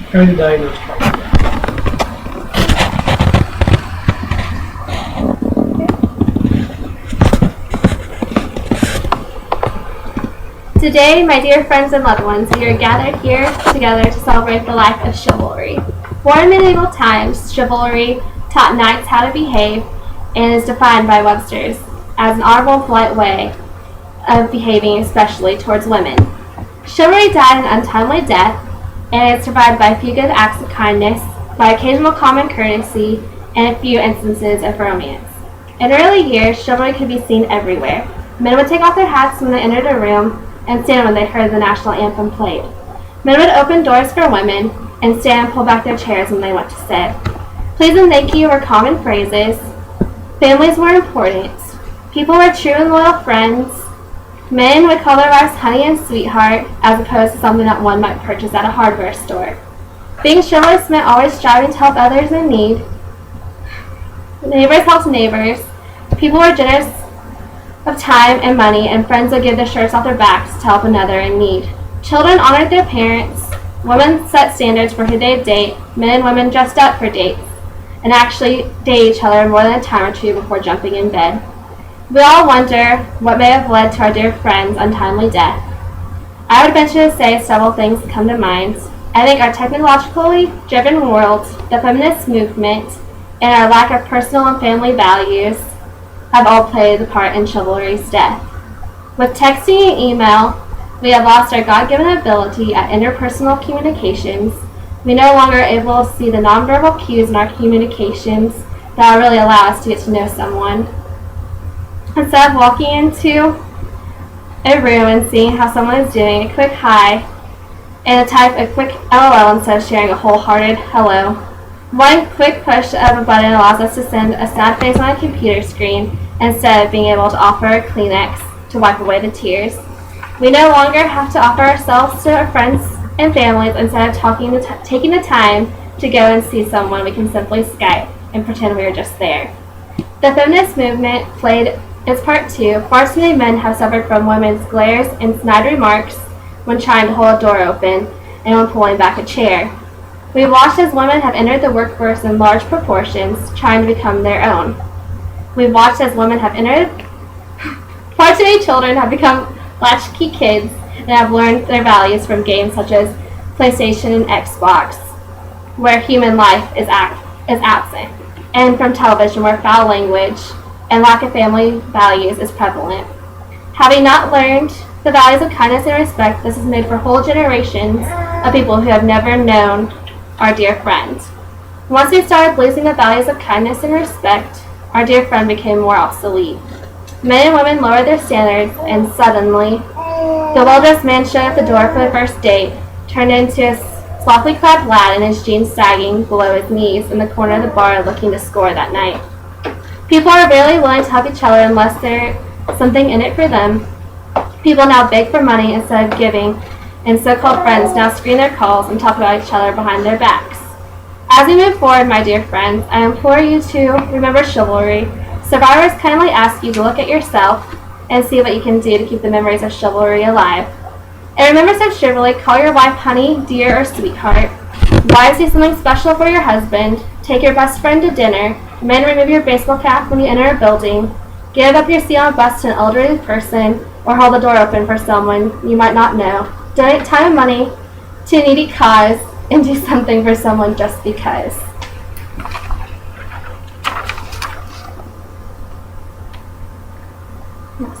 Trying to diagnose problem. Today, my dear friends and loved ones, we are gathered here together to celebrate the life of chivalry. Born in medieval times, chivalry taught knights how to behave and is defined by Webster's as an honorable, polite way of behaving, especially towards women. Chivalry died an untimely death, and is survived by a few good acts of kindness, by occasional common courtesy, and a few instances of romance. In early years, chivalry could be seen everywhere. Men would take off their hats when they entered a room and stand when they heard the national anthem played. Men would open doors for women and stand and pull back their chairs when they went to sit. Please and thank you were common phrases. Families were important. People were true and loyal friends. Men would call their wives honey and sweetheart, as opposed to something that one might purchase at a hardware store. Being chivalrous meant always striving to help others in need. Neighbors helped neighbors. People were generous of time and money, and friends would give their shirts off their backs to help another in need. Children honored their parents. Women set standards for who they'd date. Men and women dressed up for dates and actually date each other more than a time or two before jumping in bed. We all wonder what may have led to our dear friend's untimely death. I would venture to say several things come to mind. I think our technologically driven world, the feminist movement, and our lack of personal and family values have all played a part in chivalry's death. With texting and email, we have lost our God-given ability at interpersonal communications. We no longer are able to see the nonverbal cues in our communications that will really allow us to get to know someone. Instead of walking into a room and seeing how someone is doing, a quick hi, and type a quick LOL instead of sharing a wholehearted hello. One quick push of a button allows us to send a sad face on a computer screen instead of being able to offer a Kleenex to wipe away the tears. We no longer have to offer ourselves to our friends and families. Instead of taking the time to go and see someone, we can simply Skype and pretend we are just there. The feminist movement played its part too. Far too many men have suffered from women's glares and snide remarks when trying to hold a door open and when pulling back a chair. We watched as women have entered the workforce in large proportions, trying to become their own. We watched as women have entered. Far too many children have become latchkey kids and have learned their values from games such as PlayStation and Xbox, where human life is absent, and from television, where foul language and lack of family values is prevalent. Having not learned the values of kindness and respect, this has made for whole generations of people who have never known our dear friend. Once we started losing the values of kindness and respect, our dear friend became more obsolete. Men and women lowered their standards, and suddenly, the well-dressed man showed at the door for the first date, turned into a sloppily clad lad in his jeans sagging below his knees in the corner of the bar looking to score that night. People are rarely willing to help each other unless there's something in it for them. People now beg for money instead of giving, and so-called friends now screen their calls and talk about each other behind their backs. As we move forward, my dear friends, I implore you to remember chivalry. Survivors kindly ask you to look at yourself and see what you can do to keep the memories of chivalry alive. And remember such chivalry, call your wife honey, dear, or sweetheart. Wives, do something special for your husband. Take your best friend to dinner. Men, remove your baseball cap when you enter a building. Give up your seat on a bus to an elderly person, or hold the door open for someone you might not know. Donate time and money to a needy cause, and do something for someone just because. Yes.